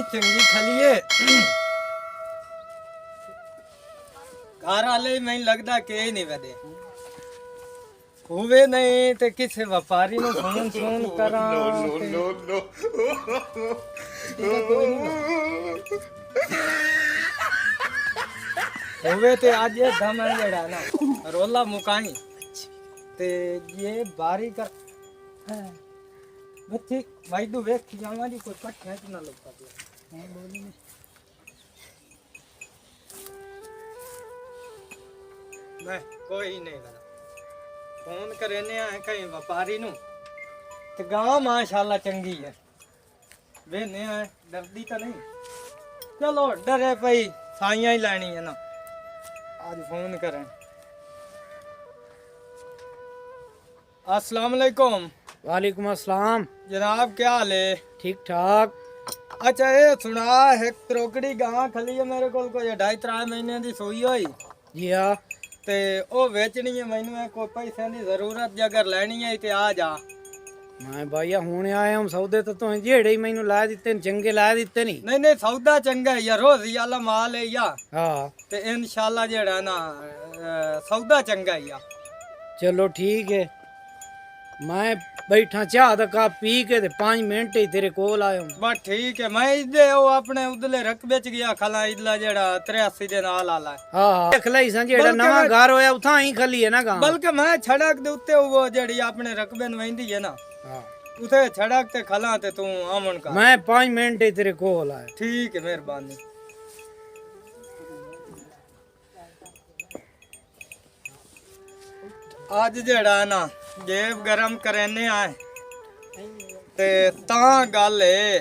चंगी खलीए घर वाले मैं लगता कि नहीं वधे होवे नहीं ते किसी व्यापारी नु फोन फोन करा होवे ते आज ये दम है जड़ा ना रोला मुकाई ते ये बारी कर बच्ची भाई तू वेख जावा दी कोई कट खेच ना लग पाती हां बोली ने मैं कोई नहीं करा फोन करने आए कहीं व्यापारी नु ते गांव माशाल्लाह चंगी है वे ने आए डरदी तो नहीं चलो डरे भाई साइयां ही लेनी है ना आज फोन करें अस्सलाम वालेकुम वालेकुम अस्सलाम जनाब क्या हाल है ठीक ठाक। अच्छा ये सुना एक त्रोकड़ी गां खली है मेरे को कोई 2.5-3 महीने दी सोई होई जी हाँ ते ओ बेचनी है मैनू कोई पैसे दी जरूरत जे अगर लेनी है ते आ जा मैं भैया हुणे आया हूँ सौदे तो तुम जेड़े ही मैनू ला दिते ने चंगे ला दिते नहीं नहीं सौदा चंगा है यार रोजी वाला माल है या हाँ ते इंशाल्लाह जेड़ा ना सौदा चंगा है या चलो ठीक है मैं बैठा चाह दा कप पी के ते 5 मिनट ही तेरे कोल आया हूँ बस ठीक है मैं इदे ओ अपने उदले रकबे च गया खला इदला जेड़ा 83 दे नाल आला है हाँ हाँ देख लई सा जेड़ा नवा घर होया उथा ही खली है ना गांव बल्कि मैं छड़क दे उत्ते वो जेड़ी अपने रकबे न वेंदी है ना हाँ उथे छड़क ते खला ते तू आमन का मैं 5 मिनट ही तेरे कोल आया ठीक है मेहरबानी आज जेड़ा ना जेब गरम करने आए ते ता गल है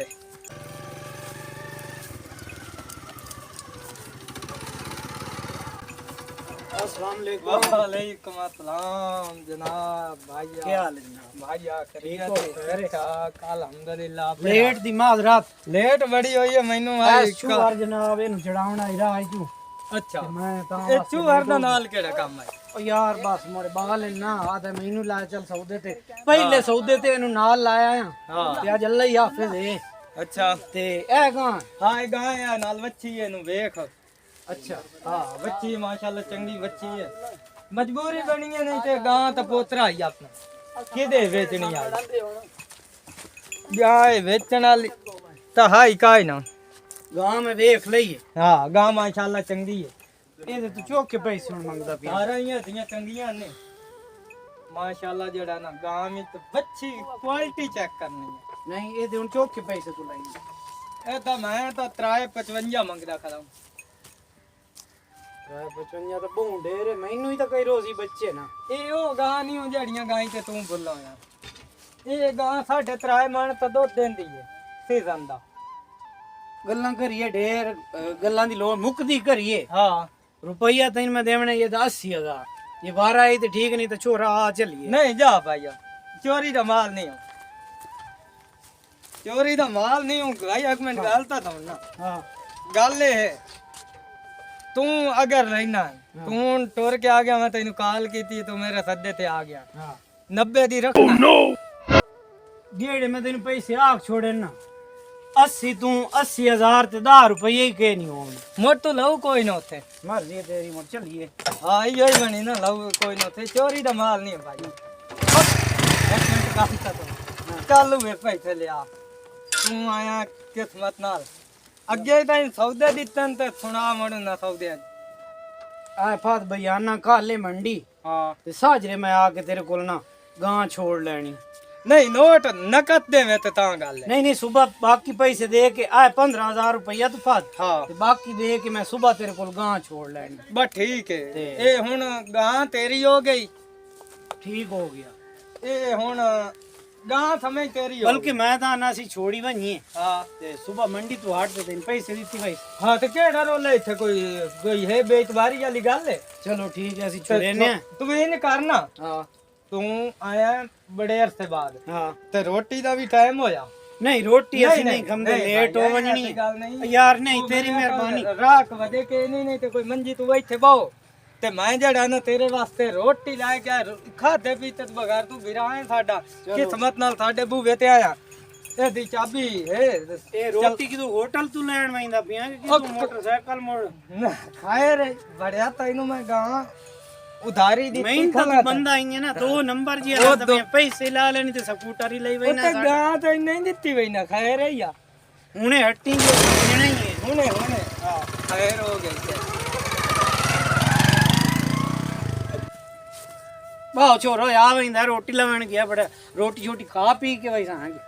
अस्सलाम वालेकुम वालेकुम अस्सलाम जनाब भाईया क्या हाल है जनाब भाईया ठीक हो खैर अल्हम्दुलिल्लाह लेट दी माजरात लेट बड़ी हुई है मैनू आज शुगर जनाब इन चढ़ावना ही राह तू अच्छा मैं ता ए चूहर दा नाल केड़ा काम है ओ यार बस मोरे बाल ना आदे मैनू ला चल सौदे ते पहले सौदे ते इनु नाल लाया हां ते अज अल्लाह ही हाफिज है अच्छा ते ए गां हां ए गां है नाल वच्छी है नु देख अच्छा हां वच्छी माशाल्लाह चंगी वच्छी है मजबूरी बनी है नहीं ते गां ता पोतरा ही अपना किदे बेचनी आ गाय बेचण वाली ता हाई काई ना गांव में देख लई हां गां माशाल्लाह चंगी है ए ते चौक के पैसे हुन मंगदा पिया सारा ही दियां चंगियां ने माशाल्लाह जेड़ा ना गां में तो अच्छी क्वालिटी चेक करनी है नहीं ए ते हुन चौक के पैसे तू लाई ए तो मैं तो 355 मंगदा खड़ा हूं 55 तो बहुत ढेर है मैनू ही तो कई रोजी बच्चे ना ए ओ गां नहीं हो जड़ियां गाई ते तू भुल्ला यार ए गां 3.5 मन तो दुध देंदी है सीजन दा गल्लां करिए ढेर गल्लां दी लोड़ मुकदी करिए हां रुपया तैन में देवने ये 80,000 ये 12 ही तो ठीक नहीं तो छोरा आ चलिए नहीं जा भैया चोरी दा माल नहीं हो चोरी दा माल नहीं हो भाई एक मिनट गलता था ना हां गल है तू अगर रहना तू टुर के आ गया मैं तेन कॉल की थी तू मेरे सद्दे ते आ गया हां 90 दी रखना जेड़े मैं तेन पैसे आख छोड़े ना 80 तू 80,000 ते 10 रुपये ही के नहीं होने मोटू लव कोई ना उथे मर्जी है तेरी मोर चलिए हाँ यो ही बनी ना लव कोई ना उथे चोरी दा माल नहीं है भाई एक मिनट काम था तो चालू है पैसे ले आ तू आया किस्मत नाल अगे ताई सौदे दितन ते सुना मड़ू ना सौदे आए फात बयाना काले मंडी हाँ ते साजरे मैं आके तेरे कोल ना गां छोड़ लेनी नहीं नोट नकद देवे ते तां गल है नहीं सुबह बाकी पैसे दे के आए 15,000 रुपया तो फात हाँ ते बाकी दे के मैं सुबह तेरे कोल गां छोड़ लेनी बस ठीक है ए हुन गां तेरी हो गई ठीक हो गया ए हुन गां समझ तेरी हो बल्कि मैं तो आना सी छोड़ी बनी है हाँ ते सुबह मंडी तू हाट पे तेन पैसे दीती भाई हाँ तो केड़ा रोले इथे कोई है बेतबारी वाली गल है चलो ठीक है असि छुड़े ने तू इन करना हां तू आया बड़े अरसे बाद हां ते रोटी दा भी टाइम होया नहीं रोटी असि नहीं खमदे लेट हो वजनी यार नहीं तेरी मेहरबानी राख वदे के नहीं ते कोई मंजी तू इथे बाओ ते मैं जड़ा ना तेरे वास्ते रोटी लाके खादे पीते बगैर तू बिराए साडा किस्मत नाल साडे बूवे ते आया ਇਹਦੀ ਚਾਬੀ ਹੈ ਇਹ ਰੋਟੀ ਕਿਦੋਂ ਹੋਟਲ ਤੋਂ ਲੈਣ ਵੈਂਦਾ ਪਿਆ ਕਿ ਕਿਦੋਂ ਮੋਟਰਸਾਈਕਲ ਮੋੜ ਖਾਏ ਰੇ ਬੜਿਆ ਤੈਨੂੰ ਮੈਂ ਗਾਂ ਉਧਾਰੀ ਦੀ ਮੈਂ ਤਾਂ ਬੰਦਾ ਆਈ ਹੈ ਨਾ ਦੋ ਨੰਬਰ ਜੀ ਆ ਤਾਂ ਪੈਸੇ ਲਾ ਲੈਣੀ ਤੇ ਸਕੂਟਰ ਹੀ ਲਈ ਉਹ ਵੈਨਾ ਤੇ ਗਾਂ ਤਾਂ ਨਹੀਂ ਦਿੱਤੀ ਵਈ ਨਾ ਖਾਏ ਰੇ ਯਾ ਹੁਣੇ ਹੱਟੀ ਜੋ ਦੇਣਾ ਹੀ ਹੈ ਹੁਣੇ ਹਾਂ ਖੈਰ ਹੋ ਗਈ ਬਾਹੋ ਛੋਰੋ ਆ ਵੈਂਦਾ ਰੋਟੀ ਲੈਣ ਗਿਆ ਬੜਾ ਰੋਟੀ ਛੋਟੀ ਖਾ ਪੀ ਕੇ ਵੈਸਾ ਆਂਗੇ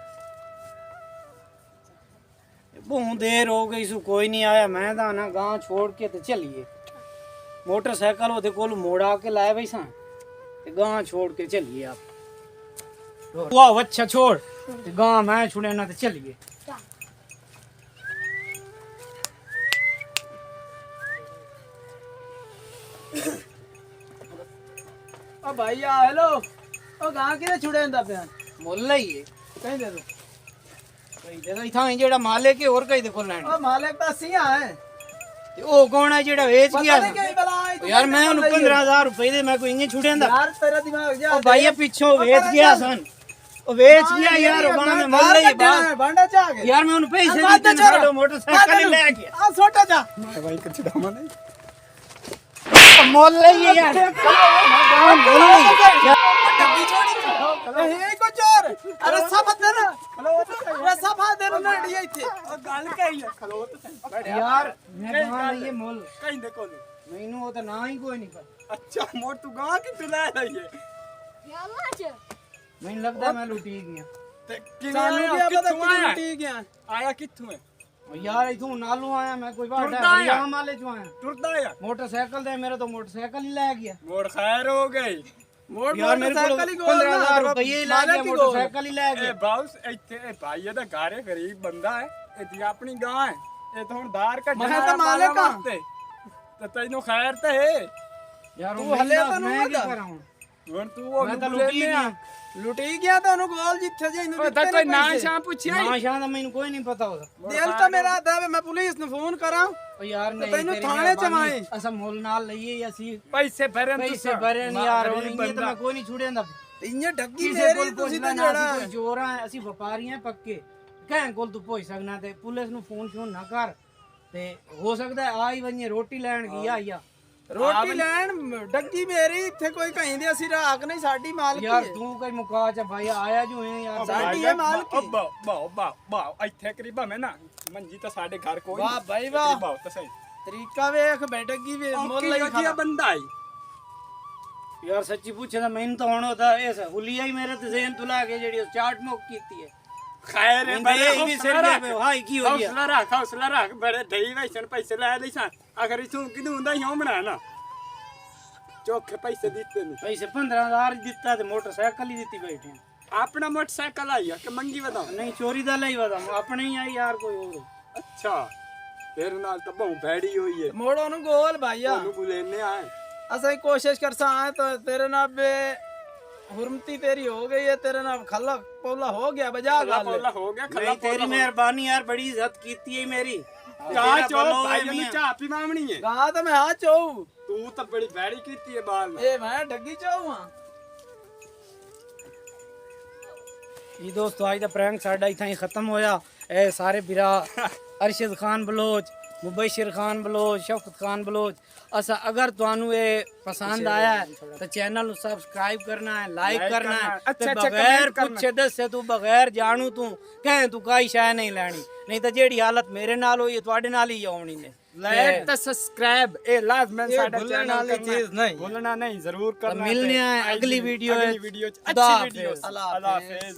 बहुत देर हो गई सु कोई नहीं आया मैं तो ना गांव छोड़ के तो चलिए मोटरसाइकिल वो को मोड़ आके लाए भाई सा गांव छोड़ के चलिए आप वाह अच्छा छोड़ गांव मैं छुड़े ना तो चलिए ओ भाई आ हेलो ओ गांव के छुड़ेंदा पे मोहल्ला ही है कहीं दे दो कई जगह इथा जेड़ा मालिक है और कई देखो लैंड ओ मालिक तो सिया है ते ओ कौन है जेड़ा बेच गया पता नहीं क्या बला यार मैं उन 15000 रुपए दे मैं कोई इंगे छुड़ेंदा यार तेरा दिमाग जा ओ भाई ये पीछे बेच गया सन ओ बेच गया यार गांव में मोहल्ले ही बात भांडा चा के यार मैं उन पैसे देते ना मोटरसाइकिल ही ले गया आ छोटा जा भाई कुछ डामा नहीं मोहल्ले ही है यार डब्बी छोड़ी ए को चोर अरे सब दे ना अरे सब दे ना डी इथे ओ गल कही है खलो तो यार मैं कहां ये मोल कहीं देखो मैनू वो तो ना ही कोई नहीं पर अच्छा मोर तू गांव की तुला रही है मैनू लगदा मैं लुटी गया ते किनारे क्या पता कितनी टी गया आया किथों है और यार इथों नालू आया मैं कोई बात टुरदा आया। है माले चो आया टुरदा या मोटरसाइकिल दे मेरा तो मोटरसाइकिल ही ले गया मोड़ खैर हो गई मोड़ यार मेरे को मोटरसाइकिल ही गोल 15000 रुपए ही ले गया मोटरसाइकिल ही ले ए गया ਬਾਉਸ ਇੱਥੇ ਇਹ ਭਾਈ ਇਹਦਾ ਘਾਰੇ ਗਰੀਬ ਬੰਦਾ ਹੈ ਇਹਦੀ ਆਪਣੀ ਗਾਂ ਹੈ ਇਹ ਤਾਂ ਹੁਣ ਧਾਰ ਕੱਢ ਮੈਂ ਤਾਂ ਮਾਲਕ ਹਾਂ। ਤੇ ਤੈਨੂੰ ਖੈਰ ਤੇ ਹੈ यार तू वो हले मैं तो नहीं क्या होता। कर रहा हूं ਹੁਣ ਤੂੰ ਉਹ मैं तो ਲੁੱਟੀ लुटी ਗਿਆ गया ਲੁਟੀ ਗਿਆ ਤਾਂ ਉਹਨੂੰ ਗੋਲ ਜਿੱਥੇ ਜੇ ਇਹਨੂੰ ਉਹ ਤਾਂ ਕੋਈ ਨਾਂ ਸ਼ਾਂ ਪੁੱਛਿਆ ਹੀ? ना शान मैनू कोई नहीं पता होता ਦਿਲ ਤਾਂ ਮੇਰਾ ਆਦਾ ਵੇ ਮੈਂ ਪੁਲਿਸ ਨੂੰ ਫੋਨ ਕਰਾਂ ओ यार नहीं तैनू तेरी थाने च मेहरबानी। माए। असा मोल नाल लईए ਅਸੀਂ ਪੈਸੇ ਭਰਨ पैसे भरे नहीं यार और ये तो मैं कोई नहीं छुड़ेंदा ਇੰਨੇ ਡੱਗੀ ਕਿਸੇ ਮੇਰੀ ਕੋਲ ਤੁਸੀਂ ਪੁੱਛਣਾ ਤਾਂ ਨਾ ਜਿਹੜਾ ਅਸੀਂ ਕੋਈ ਚੋਰ ਆ ਅਸੀਂ ਵਪਾਰੀ ਆ ਪੱਕੇ ਕਹਿਣ ਕੋਲ ਤੂੰ ਪੁੱਛ ਸਕਣਾ ਤੇ ਪੁਲਿਸ ਨੂੰ ਫੋਨ ਨਾ ਕਰ ਤੇ ਹੋ ਸਕਦਾ ਆ ਹੀ ਵੰਨੇ ਰੋਟੀ ਲੈਣ ਗਿਆ ਆਇਆ ਰੋਟੀ ਲੈਣ ਡੱਗੀ ਮੇਰੀ ਇੱਥੇ ਕੋਈ ਕਹਿੰਦੇ ਅਸੀਂ ਰਾਖ ਨਹੀਂ ਸਾਡੀ ਮਾਲਕੀ ਯਾਰ ਹੈ ਤੂੰ ਕੋਈ ਮੁਕਾ ਚ ਭਾਈ ਆਇਆ ਜੋ ਹੈ ਯਾਰ ਸਾਡੀ ਇਹ ਮਾਲਕੀ। ਬਾਓ ਇੱਥੇ ਕਰੀਬਾ ਮੈਂ ਨਾ ਮੰਜੀ ਤਾਂ ਸਾਡੇ ਘਰ ਕੋਈ ਵਾਹ ਭਾਈ ਵਾਹ ਬਾਓ ਤਾਂ ਸਹੀ ਤਰੀਕਾ ਵੇਖ ਬੈਠਗੀ ਵੇ ਮੁੱਲ ਲਈ ਵਧੀਆ ਬੰਦਾ ਹੈ ਯਾਰ ਸੱਚੀ ਪੁੱਛਦਾ ਮੈਨੂੰ ਤਾਂ ਹੁਣ ਉਹਦਾ ਇਸ ਹੁਲੀਆ ਹੀ ਮੇਰੇ ਤੇ ਜ਼ੇਨ ਤੁਲਾ ਕੇ ਜਿਹੜੀ ਚਾਟ ਮੁੱਕ ਕੀਤੀ ਹੈ ਖੈਰ ਇਹ ਵੀ ਸਿਰ ਗਿਆ ਪਿਆ ਹਾਈ ਕੀ ਹੋ ਗਿਆ ਹੌਸਲਾ ਰੱਖ ਬੜੇ ਢਈ ਵੈਸਨ ਪੈਸੇ ਲੈ ਲਈ ਸਾਂ ਅਗਰ ਇਥੋਂ ਕਿਦੋਂ ਹੁੰਦਾ ਹੀ ਹੋਮਣਾ ਨਾ ਚੋਖੇ ਪੈਸੇ ਦਿੱਤੇ ਨਹੀਂ ਪੈਸੇ 15000 ਦਿੱਤਾ ਤੇ ਮੋਟਰਸਾਈਕਲ ਹੀ ਦਿੱਤੀ ਬੈਠੇ ਆਪਣਾ ਮੋਟਰਸਾਈਕਲ ਆਇਆ ਕਿ ਮੰਗੀ ਵਧਾ ਨਹੀਂ ਚੋਰੀ ਦਾ ਲਈ ਵਦਾ ਆਪਣੇ ਹੀ ਆਈ ਯਾਰ ਕੋਈ ਹੋਰ ਅੱਛਾ ਤੇਰੇ ਨਾਲ ਤਾਂ ਬਹੁ ਭੈੜੀ ਹੋਈ ਹੈ ਮੋੜੋ ਨੂੰ ਗੋਲ ਭਾਈਆ ਉਹਨੂੰ ਬੁਲੇਨੇ ਆਏ ਅਸੀਂ ਕੋਸ਼ਿਸ਼ ਕਰਸਾਂ ਆਏ ਤਾਂ ਤੇਰੇ ਨਾਲ ਬੇ ਹੁਰਮਤੀ ਤੇਰੀ ਹੋ ਗਈ ਹੈ ਤੇਰੇ ਨਾਲ ਖੱਲਾ ਪੌਲਾ ਹੋ ਗਿਆ ਬਜਾ ਖੱਲਾ ਗੱਲ ਪੌਲਾ ਹੋ ਗਿਆ ਖੱਲਾ ਨਹੀਂ ਤੇਰੀ ਮਿਹਰਬਾਨੀ ਯਾਰ ਬੜੀ ਇੱਜ਼ਤ ਕੀਤੀ ਹੈ ਮੇਰੀ ਚਾਹ ਚੋ ਭਾਈ ਨੂੰ ਚਾਹ ਪੀ ਮਾਮਣੀ ਹੈ ਗਾਂ ਤਾਂ ਮੈਂ ਹਾਂ ਚੋਊ ਤੂੰ ਤਾਂ ਬੜੀ ਭੈੜੀ ਕੀਤੀ ਹੈ ਬਾਲ ਨਾਲ ਇਹ ਮੈਂ ਡੱਗੀ ਚੋਊ ਹਾਂ ਜੀ ਦੋਸਤੋ ਅੱਜ ਦਾ ਪ੍ਰੈਂਕ ਸਾਡਾ ਇੱਥੇ ਹੀ ਖਤਮ ਹੋਇਆ ਇਹ ਸਾਰੇ ਵੀਰਾ ਅਰਸ਼ਦ ਖਾਨ ਬਲੋਚ ਮੁਬਸ਼ਰ ਖਾਨ ਬਲੋਚ ਸ਼ਫਕਤ ਖਾਨ ਬਲੋਚ ਅਸਾ ਅਗਰ ਤੁਹਾਨੂੰ ਇਹ ਪਸੰਦ ਆਇਆ ਹੈ ਤਾਂ ਚੈਨਲ ਨੂੰ ਸਬਸਕ੍ਰਾਈਬ ਕਰਨਾ ਹੈ ਲਾਈਕ ਕਰਨਾ ਹੈ ਤੇ ਬਗੈਰ ਪੁੱਛੇ ਦੱਸੇ ਤੂੰ ਬਗੈਰ ਜਾਣੂ ਤੂੰ ਕਹੇ ਤੂੰ ਕਾਈ ਸ਼ੈ ਨਹੀਂ ਲੈਣੀ ਨਹੀਂ ਤਾਂ ਜਿਹੜੀ ਹਾਲਤ ਮੇਰੇ ਨਾਲ ਹੋਈ ਹੈ ਤੁਹਾਡੇ ਨਾਲ ਹੀ ਆਉਣੀ ਨੇ ਲਾਈਕ ਤੇ ਸਬਸਕ੍ਰਾਈਬ ਇਹ ਲਾਜ਼ਮਨ ਸਾਡਾ ਭੁੱਲਣ ਚੈਨਲ ਵਾਲੀ ਚੀਜ਼ ਨਹੀਂ ਭੁੱਲਣਾ ਨਹੀਂ ਜ਼ਰੂਰ ਕਰਨਾ ਮਿਲਨੇ ਆ ਅਗਲੀ ਵੀਡੀਓ ਚ ਖੁਦਾ ਅੱਛੀ ਵੀਡੀਓ ਹਾਫਿਜ਼। ਅੱਲਾਹ ਹਾਫਿਜ਼